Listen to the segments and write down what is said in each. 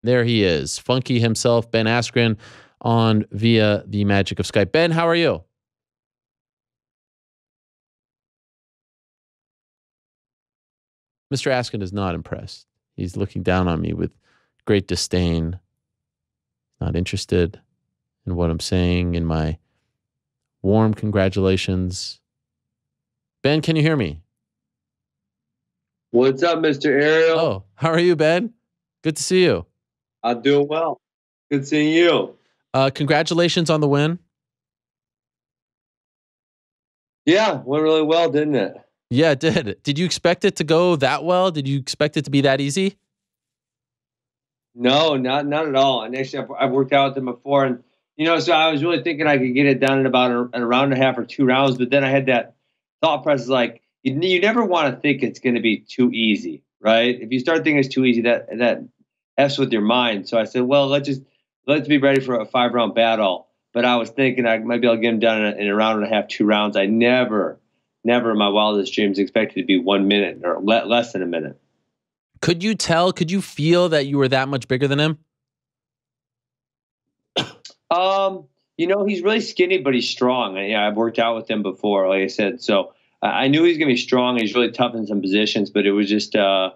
There he is, Funky himself, Ben Askren, on via the magic of Skype. Ben, how are you? Mr. Askren is not impressed. He's looking down on me with great disdain. Not interested in what I'm saying, in my warm congratulations. Ben, can you hear me? What's up, Mr. Ariel? Oh, how are you, Ben? Good to see you. I'm doing well. Good seeing you. Congratulations on the win. Yeah, went really well, didn't it? Yeah, it did. Did you expect it to go that well? Did you expect it to be that easy? No, not at all. And actually, I've worked out with them before, and so I was really thinking I could get it done in about a round and a half or 2 rounds. But then I had that thought process, like you never want to think it's going to be too easy, right? If you start thinking it's too easy, that f's with your mind. So I said, well, let's be ready for a 5-round battle. But I was thinking I might be able to get him done in a round and a half, 2 rounds. I never in my wildest dreams expected it to be 1 minute or less than a minute. Could you feel that you were that much bigger than him? He's really skinny, but he's strong. I've worked out with him before, like I said. So I knew he was going to be strong. He's really tough in some positions, but it was just, I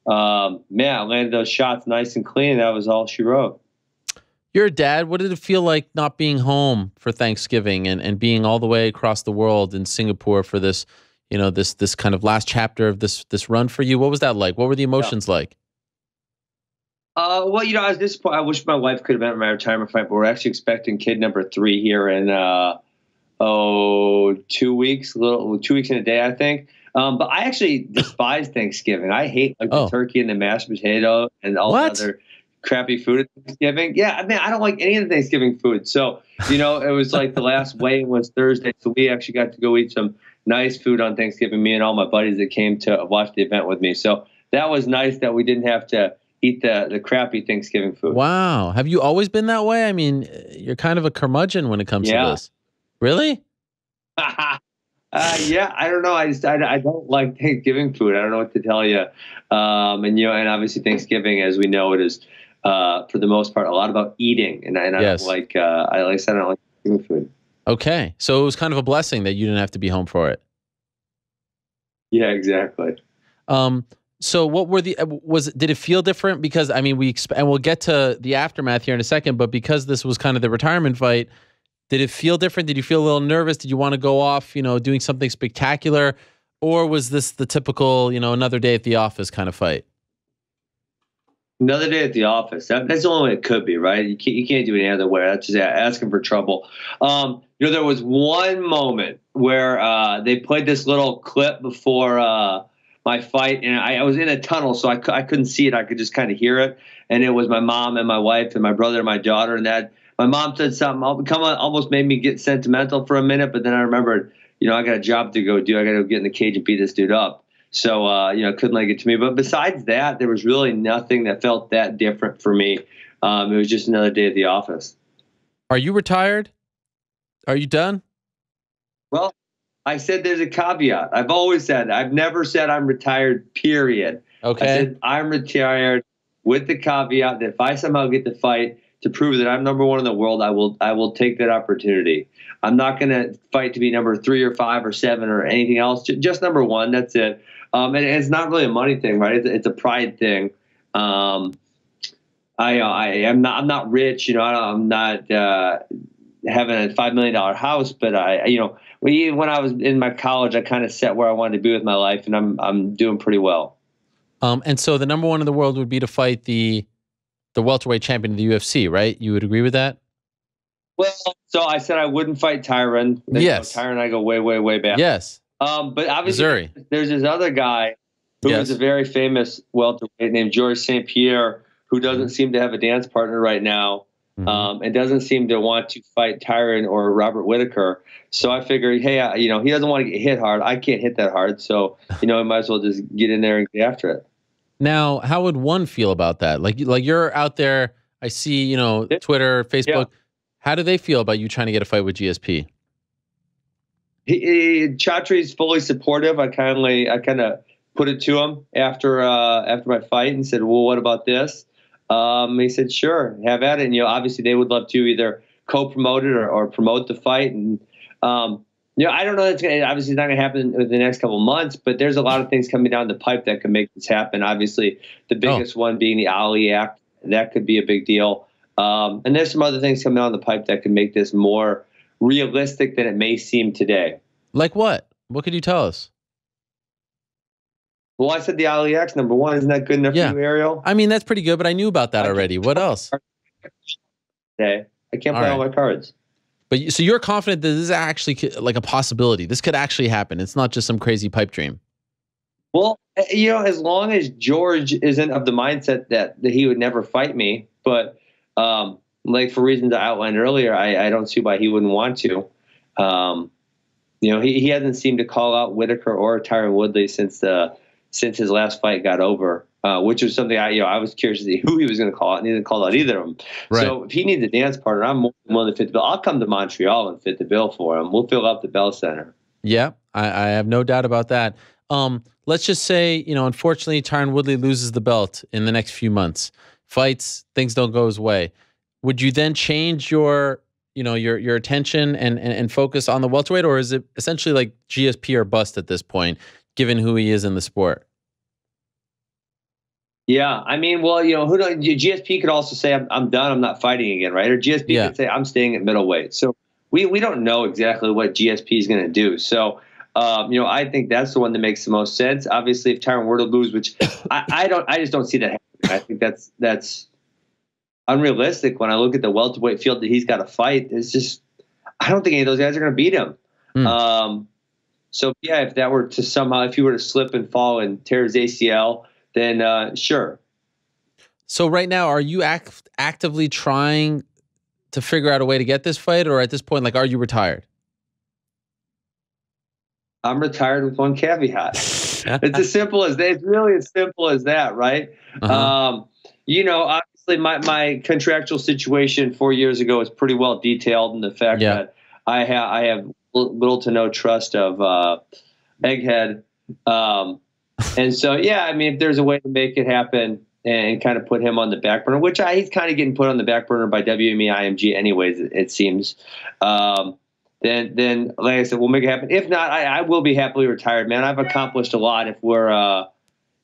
landed those shots nice and clean. That was all she wrote. You're a dad. What did it feel like not being home for Thanksgiving and being all the way across the world in Singapore for this, this kind of last chapter of this run for you? What was that like? What were the emotions like? Well, I was disappointed. I wish my wife could have been at my retirement fight, but we're actually expecting kid number 3 here in 2 weeks, 2 weeks and a day, I think. But I actually despise Thanksgiving. I hate the turkey and the mashed potato and all the other crappy food at Thanksgiving. Yeah, I mean, I don't like any of the Thanksgiving food. So, it was like the last weigh-in was Thursday, so we actually got to go eat some nice food on Thanksgiving, me and all my buddies that came to watch the event with me. So that was nice that we didn't have to eat the crappy Thanksgiving food. Wow. Have you always been that way? I mean, you're kind of a curmudgeon when it comes to this. Really? Yeah, I don't know. I don't like Thanksgiving food. I don't know what to tell you. And obviously Thanksgiving, as we know, it is for the most part a lot about eating, and I don't like. I don't like Thanksgiving food. Okay, so it was kind of a blessing that you didn't have to be home for it. Yeah, exactly. So what were did it feel different? Because I mean, and we'll get to the aftermath here in a second, but because this was kind of the retirement fight, did it feel different? Did you feel a little nervous? Did you want to go off, doing something spectacular? Or was this the typical, another day at the office kind of fight? Another day at the office. That's the only way it could be, right? You can't do it any other way. That's just asking for trouble. There was one moment where they played this little clip before my fight, and I was in a tunnel, so I couldn't see it. I could just kind of hear it, and it was my mom and my wife and my brother and my daughter, and that my mom said something almost made me get sentimental for a minute, but then I remembered, I got a job to go do. I got to get in the cage and beat this dude up. So, couldn't let it get to me. But besides that, there was really nothing that felt that different for me. It was just another day at the office. Are you retired? Are you done? Well, I said there's a caveat. I've always said, I've never said I'm retired, period. Okay. I said I'm retired with the caveat that if I somehow get the fight to prove that I'm number 1 in the world, I will take that opportunity. I'm not going to fight to be number 3 or 5 or 7 or anything else. Just number 1. That's it. And it's not really a money thing, right? It's a pride thing. I'm not rich, I'm not having a $5 million house, but when I was in my college, I kind of set where I wanted to be with my life, and I'm doing pretty well. And so the number 1 in the world would be to fight the welterweight champion of the UFC, right? You would agree with that? Well, so I said I wouldn't fight Tyron. Yes. Tyron and I go way, way, way back. Yes. But obviously, Missouri. There's this other guy who is a very famous welterweight named Georges St-Pierre, who doesn't seem to have a dance partner right now, and doesn't seem to want to fight Tyron or Robert Whitaker. So I figured, hey, he doesn't want to get hit hard. I can't hit that hard, so I might as well just get in there and get after it. Now, how would one feel about that? Like you're out there. I see, Twitter, Facebook. Yeah. How do they feel about you trying to get a fight with GSP? Chatri's fully supportive. I kind of put it to him after my fight and said, well, what about this? He said, sure, have at it. And, obviously they would love to either co-promote it or promote the fight. And, I don't know that's obviously it's not going to happen in the next couple of months, but there's a lot of things coming down the pipe that could make this happen. Obviously, the biggest one being the Ali Act. That could be a big deal. And there's some other things coming down the pipe that could make this more realistic than it may seem today. Like what? What could you tell us? Well, I said the Ali Act, number one. Isn't that good enough for you, Ariel? I mean, that's pretty good, but I knew about that already. What else? I can't play all my cards. But so you're confident that this is actually like a possibility. This could actually happen. It's not just some crazy pipe dream. Well, as long as George isn't of the mindset that he would never fight me, but like for reasons I outlined earlier, I don't see why he wouldn't want to. He hasn't seemed to call out Whitaker or Tyron Woodley since his last fight got over. Which was something I was curious to see who he was going to call out, and he didn't call out either of them. Right. So if he needs a dance partner, I'm more than willing to fit the bill. I'll come to Montreal and fit the bill for him. We'll fill up the Bell Center. Yeah, I have no doubt about that. Let's just say, unfortunately, Tyron Woodley loses the belt in the next few months. Fights, things don't go his way. Would you then change your attention and focus on the welterweight, or is it essentially like GSP or bust at this point, given who he is in the sport? Yeah, I mean, well, GSP could also say I'm done, I'm not fighting again, right? Or GSP could say I'm staying at middleweight. So we don't know exactly what GSP is going to do. So I think that's the one that makes the most sense. Obviously, if Tyron were to lose, which I just don't see that happening. I think that's unrealistic when I look at the welterweight field that he's got to fight. It's just I don't think any of those guys are going to beat him. So yeah, if that were to somehow, if he were to slip and fall and tear his ACL, then sure. So right now, are you actively trying to figure out a way to get this fight, or at this point, like, are you retired? I'm retired with one caveat. It's as simple as that. It's really as simple as that, right? Obviously, my contractual situation 4 years ago is pretty well detailed in the fact that I have little to no trust of Egghead. And so, I mean, if there's a way to make it happen and kind of put him on the back burner, which he's kind of getting put on the back burner by WME IMG anyways, it seems, then like I said, we'll make it happen. If not, I will be happily retired, man. I've accomplished a lot. If we're,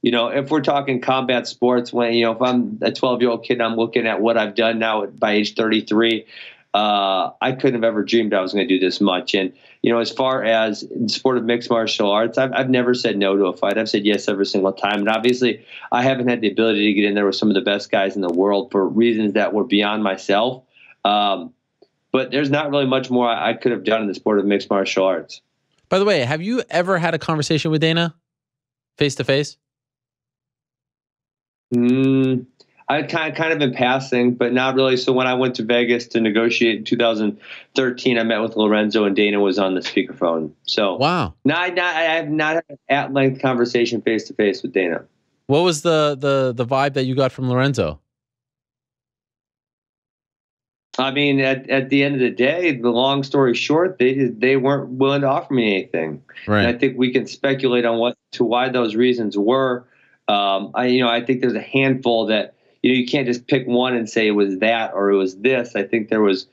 if we're talking combat sports, when, if I'm a 12-year-old kid, I'm looking at what I've done now by age 33, I couldn't have ever dreamed I was going to do this much. And, as far as the sport of mixed martial arts, I've never said no to a fight. I've said yes every single time. And obviously, I haven't had the ability to get in there with some of the best guys in the world for reasons that were beyond myself. But there's not really much more I could have done in the sport of mixed martial arts. By the way, have you ever had a conversation with Dana face to face? I kind of in passing, but not really. So when I went to Vegas to negotiate in 2013, I met with Lorenzo, and Dana was on the speakerphone. So wow, I have not had an at-length conversation face to face with Dana. What was the vibe that you got from Lorenzo? I mean, at the end of the day, the long story short, they weren't willing to offer me anything. Right. And I think we can speculate on why those reasons were. I think there's a handful that. You can't just pick one and say it was that or it was this. I think there was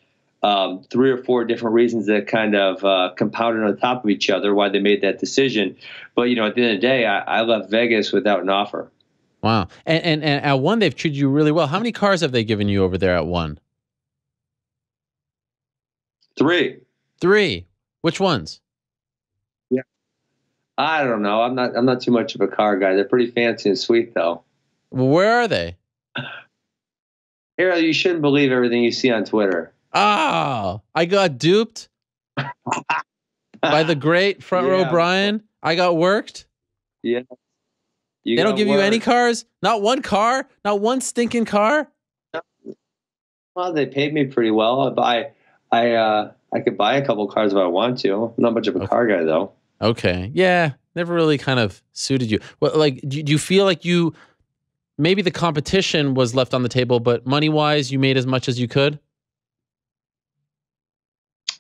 3 or 4 different reasons that kind of compounded on top of each other why they made that decision. But, at the end of the day, I left Vegas without an offer. Wow. And at one, they've treated you really well. How many cars have they given you over there at one? 3. 3. Which ones? Yeah. I don't know. I'm not too much of a car guy. They're pretty fancy and sweet, though. Where are they? Ariel, you shouldn't believe everything you see on Twitter. Oh, I got duped by the great front row Brian. I got worked. Yeah. They don't give you any cars? Not one car? Not one stinking car? Well, they paid me pretty well. I could buy a couple cars if I want to. I'm not much of a car guy, though. Okay. Yeah. Never really kind of suited you. Well, like, do you feel like maybe the competition was left on the table, but money-wise, you made as much as you could?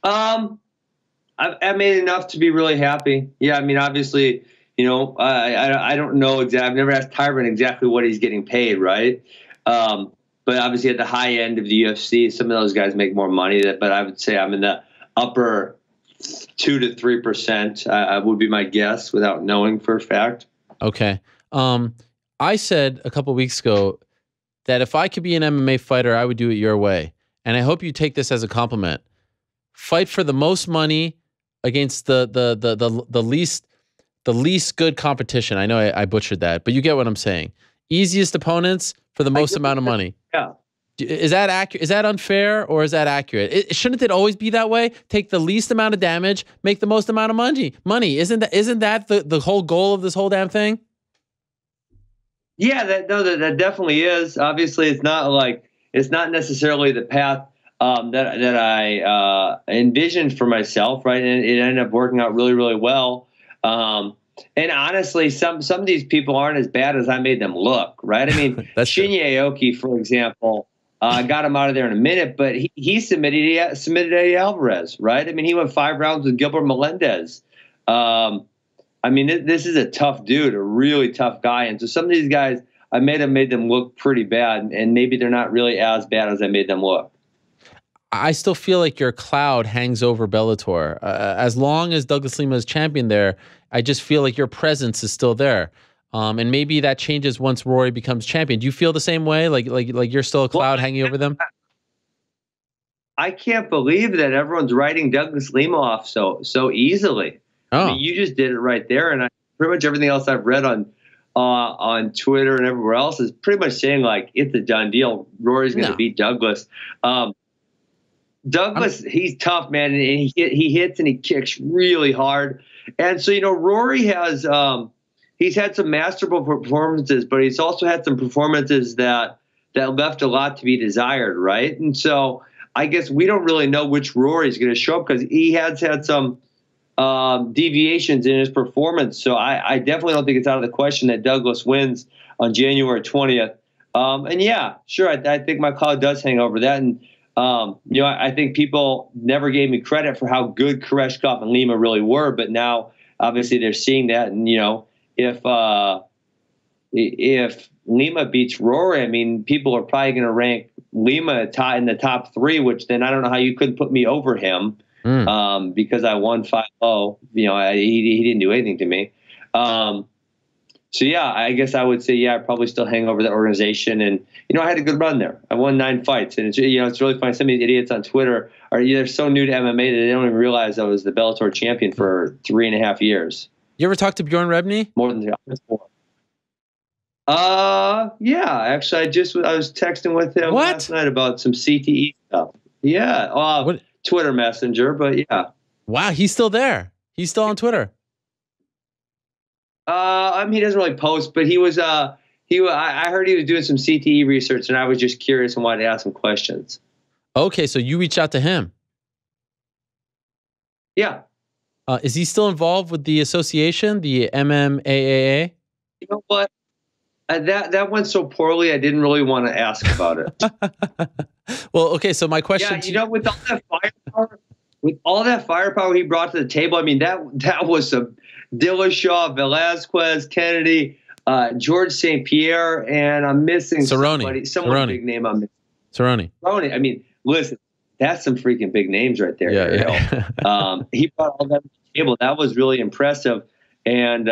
I made enough to be really happy. Yeah, I mean, obviously, I don't know exactly. I've never asked Tyron exactly what he's getting paid, right? but obviously at the high end of the UFC, some of those guys make more money. But I would say I'm in the upper 2 to 3%. Would be my guess without knowing for a fact. Okay. I said a couple weeks ago that if I could be an MMA fighter, I would do it your way. And I hope you take this as a compliment. Fight for the most money against the least good competition. I know I butchered that, but you get what I'm saying. Easiest opponents for the most amount of money. Yeah. Is that accurate? Is that unfair, or is that accurate? Shouldn't it always be that way? Take the least amount of damage, make the most amount of money. Isn't that the whole goal of this whole damn thing? Yeah, that definitely is. Obviously, it's not necessarily the path that I envisioned for myself, right? And it ended up working out really, really well. And honestly, some of these people aren't as bad as I made them look, right? I mean, Shinya Aoki, for example, got him out of there in a minute, but he submitted Eddie Alvarez, right? I mean, he went 5 rounds with Gilbert Melendez. I mean, this is a tough dude, a really tough guy. And so some of these guys, I made them look pretty bad, and maybe they're not really as bad as I made them look. I still feel like your cloud hangs over Bellator. As long as Douglas Lima is champion there, I just feel like your presence is still there. And maybe that changes once Rory becomes champion. Do you feel the same way? Like you're still a cloud hanging over them? I can't believe that everyone's writing Douglas Lima off so easily. Oh. I mean, you just did it right there, and pretty much everything else I've read on Twitter and everywhere else is pretty much saying like it's a done deal. Rory's going to beat Douglas. Douglas, he's tough, man, and he hits and he kicks really hard. And so Rory has he's had some masterful performances, but he's also had some performances that left a lot to be desired, right? And so I guess we don't really know which Rory's going to show up because he has had some deviations in his performance. So I definitely don't think it's out of the question that Douglas wins on January 20th. And yeah, sure, I think my cloud does hang over that. And I think people never gave me credit for how good Koreshkov and Lima really were, but now obviously they're seeing that. And if Lima beats Rory, I mean, people are probably going to rank Lima in the top 3, which then I don't know how you couldn't put me over him. Because I won 5-0, he didn't do anything to me. So yeah, I guess I would say, yeah, I probably still hang over the organization. And, I had a good run there. I won 9 fights, and it's really funny. Some of these idiots on Twitter are either so new to MMA that they don't even realize I was the Bellator champion for 3.5 years. You ever talk to Bjorn Rebney? More than 4. Yeah, actually, I was texting with him last night about some CTE stuff. Yeah. Twitter Messenger, but yeah. Wow, he's still there. He's still on Twitter. I mean, he doesn't really post, but he was. I heard he was doing some CTE research, and I was just curious and wanted to ask him questions. Okay, so you reached out to him. Yeah. Is he still involved with the association, the MMAAA? You know what? That went so poorly, I didn't really want to ask about it. Well, okay, so my question... Yeah, with all that firepower he brought to the table, I mean, that was some Dillashaw, Velasquez, Kennedy, Georges St-Pierre, and I'm missing someone big name I'm missing. Cerrone. I mean, listen, that's some freaking big names right there. Yeah. He brought all that to the table. That was really impressive. And...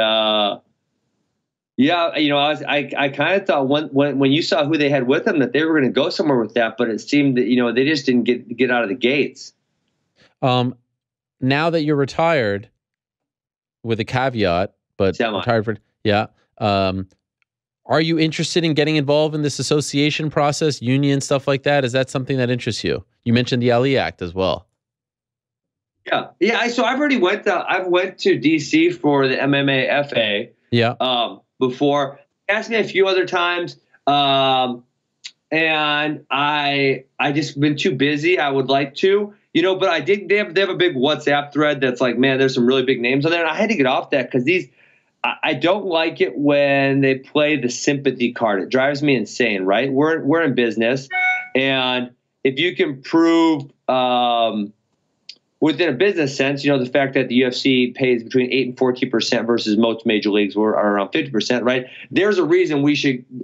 yeah, I kind of thought when you saw who they had with them that they were going to go somewhere with that, but it seemed that they just didn't get out of the gates. Now that you're retired, with a caveat, but retired for are you interested in getting involved in this association process, union stuff like that? Is that something that interests you? You mentioned the Ali Act as well. Yeah. So I've already went to DC for the MMAFA. Yeah. Before, asked me a few other times, and I just been too busy. I would like to, but I did. They have a big WhatsApp thread that's like, man, there's some really big names on there, and I had to get off that because I don't like it when they play the sympathy card. It drives me insane. Right? We're in business, and if you can prove within a business sense, the fact that the UFC pays between 8 and 14% versus most major leagues are around 50%, right? There's a reason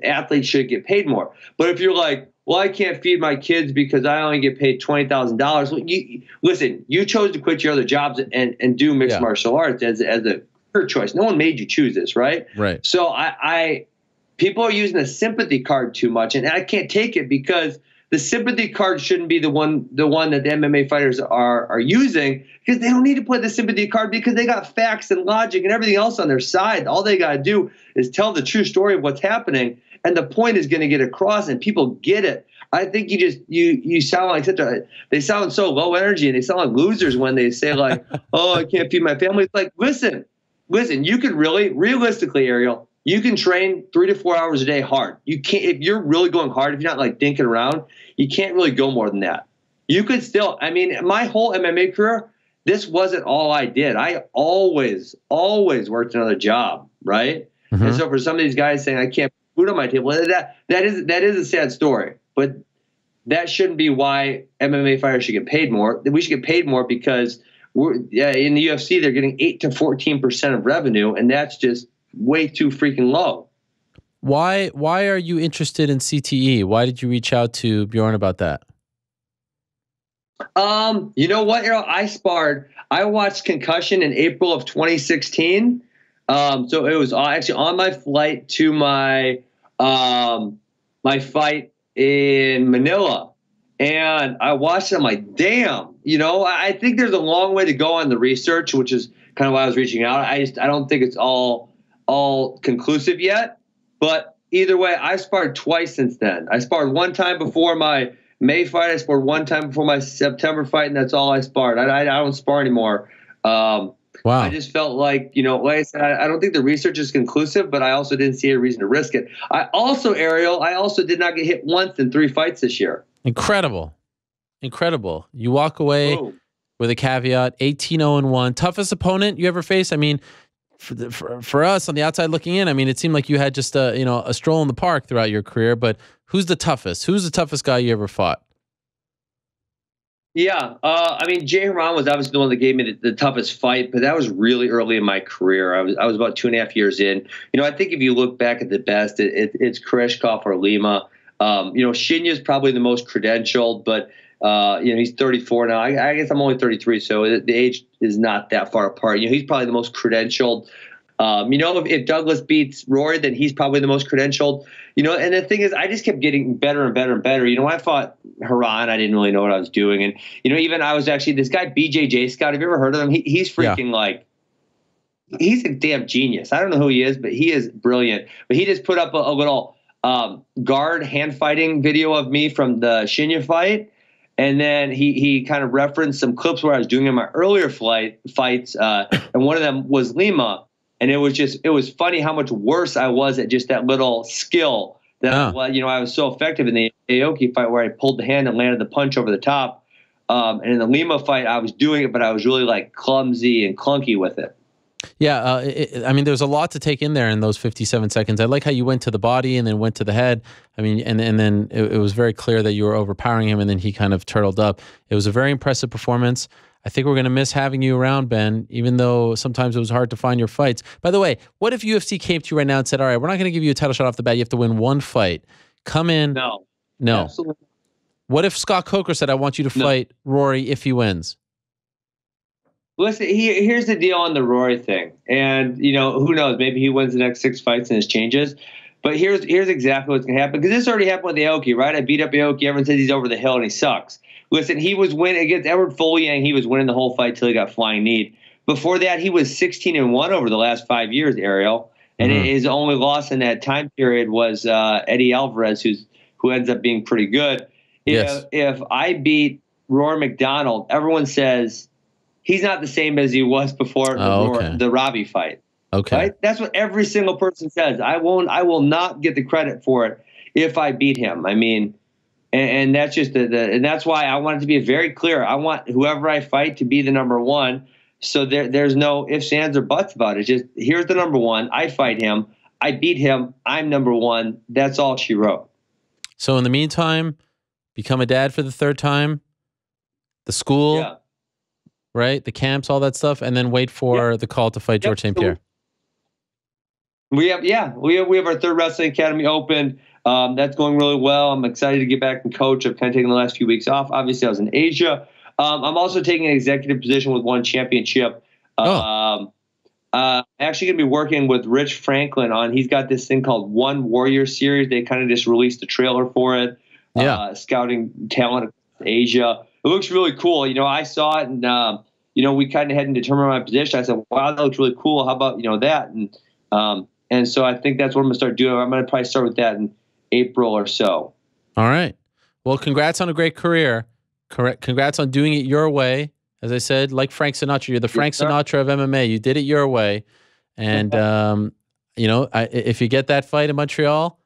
athletes should get paid more. But if you're like, well, I can't feed my kids because I only get paid $20,000. Well, listen, you chose to quit your other jobs and do mixed martial arts as a career choice. No one made you choose this, right? Right. So people are using the sympathy card too much, and I can't take it because the sympathy card shouldn't be the one that the MMA fighters are using, because they don't need to play the sympathy card because they got facts and logic and everything else on their side. All they got to do is tell the true story of what's happening, and the point is going to get across, and people get it. I think you sound like they sound so low energy, and they sound like losers when they say like, oh, I can't feed my family. It's like, listen, you could really, realistically, Ariel, you can train 3 to 4 hours a day hard. You can't, if you're really going hard, if you're not like dinking around, you can't really go more than that. You could still, I mean, my whole MMA career, this wasn't all I did. I always worked another job, right? Mm-hmm. And so for some of these guys saying I can't put food on my table, that is a sad story. But that shouldn't be why MMA fighters should get paid more. We should get paid more because in the UFC they're getting 8 to 14% of revenue, and that's just way too freaking low. Why are you interested in CTE? Why did you reach out to Bjorn about that? You know what, Errol? I watched Concussion in April of 2016. So it was actually on my flight to my fight in Manila. And I watched it. I'm like, damn, I think there's a long way to go on the research, which is kind of why I was reaching out. I don't think it's all conclusive yet, but either way, I sparred twice since then. I sparred one time before my May fight. I sparred one time before my September fight, and that's all I sparred. I don't spar anymore. Wow. I just felt like, like I said, I don't think the research is conclusive, but I also didn't see a reason to risk it. Ariel, I also did not get hit once in 3 fights this year. Incredible. You walk away with a caveat, 18-0-1. Toughest opponent you ever faced? I mean, for us on the outside looking in, I mean, it seemed like you had just a stroll in the park throughout your career, but who's the toughest? Who's the toughest guy you ever fought? Yeah, I mean, Jay Haran was obviously the one that gave me the toughest fight, but that was really early in my career. I was about 2.5 years in. I think if you look back at the best, it's Koreshkov or Lima. Shinya is probably the most credentialed, but he's 34 now. I guess I'm only 33, so the age is not that far apart. He's probably the most credentialed. If Douglas beats Rory, then he's probably the most credentialed. And the thing is, I just kept getting better and better and better. When I fought Haran, I didn't really know what I was doing. And, even I was actually this guy, BJJ Scott. Have you ever heard of him? He's freaking he's a damn genius. I don't know who he is, but he is brilliant. But he just put up a little guard hand fighting video of me from the Shinya fight. And then he kind of referenced some clips where I was doing in my earlier fights. And one of them was Lima. And it was funny how much worse I was at just that little skill that I was so effective in the Aoki fight where I pulled the hand and landed the punch over the top. And in the Lima fight, I was doing it, but I was really clumsy and clunky with it. Yeah, I mean, there's a lot to take in there in those 57 seconds. I like how you went to the body and then went to the head. I mean, and then it was very clear that you were overpowering him, and then he kind of turtled up. It was a very impressive performance. I think we're going to miss having you around, Ben, even though sometimes it was hard to find your fights. By the way, what if UFC came to you right now and said, all right, we're not going to give you a title shot off the bat. You have to win one fight. Come in. No. Absolutely. What if Scott Coker said, I want you to fight Rory if he wins? Listen, here's the deal on the Rory thing. And, who knows? Maybe he wins the next 6 fights and it changes. But here's exactly what's going to happen. Because this already happened with Aoki, right? I beat up Aoki. Everyone says he's over the hill and he sucks. Listen, he was winning against Edward Folyang. He was winning the whole fight till he got flying kneed. Before that, he was 16-1 over the last 5 years, Ariel. And his only loss in that time period was Eddie Alvarez, who ends up being pretty good. Yes. If I beat Rory McDonald, everyone says he's not the same as he was before the Robbie fight. Okay. Right? That's what every single person says. I will not get the credit for it if I beat him. I mean, and that's just and that's why I want it to be very clear. I want whoever I fight to be the number one. So there's no ifs, ands, or buts about it. Just here's the number one. I fight him. I beat him. I'm number one. That's all she wrote. So in the meantime, become a dad for the 3rd time. The school, right? The camps, all that stuff, and then wait for the call to fight Georges St-Pierre. We have our 3rd Wrestling Academy open. That's going really well. I'm excited to get back and coach. I've kind of taken the last few weeks off. Obviously, I was in Asia. I'm also taking an executive position with One Championship. Actually going to be working with Rich Franklin on, he's got this thing called One Warrior Series. They kind of just released a trailer for it. Scouting talent across Asia. It looks really cool. You know, I saw it and, you know, we kind of hadn't determined my position. I said, wow, that looks really cool. How about, you know, that? And so I think that's what I'm going to start doing. I'm going to probably start with that in April or so. All right. Well, congrats on a great career. Congrats on doing it your way. As I said, like Frank Sinatra, you're the Frank Sinatra of MMA. You did it your way. And, you know, if you get that fight in Montreal,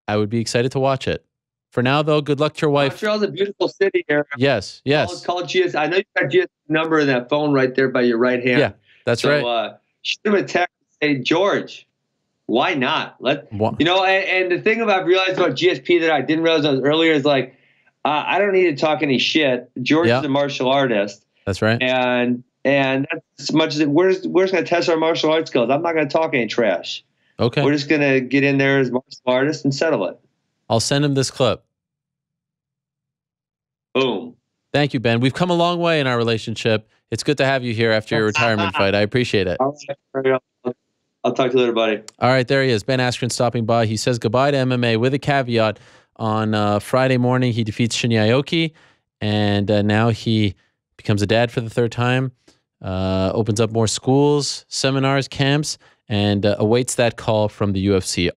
I would be excited to watch it. For now, though, good luck to your wife. Montreal's a beautiful city here. Yes, yes. Call GS. I know you got GS number in that phone right there by your right hand. Yeah, that's right. Shoot him a text and say, George, why not? You know, and the thing I've realized about GSP that I didn't realize earlier is like, I don't need to talk any shit. George is a martial artist. That's right. And that's as much as we're just going to test our martial arts skills. I'm not going to talk any trash. Okay. We're just going to get in there as martial artists and settle it. I'll send him this clip. Boom. Thank you, Ben. We've come a long way in our relationship. It's good to have you here after your retirement fight. I appreciate it. All right. I'll talk to you later, buddy. All right, there he is. Ben Askren stopping by. He says goodbye to MMA with a caveat. On Friday morning, he defeats Shinya Aoki, and now he becomes a dad for the third time, opens up more schools, seminars, camps, and awaits that call from the UFC.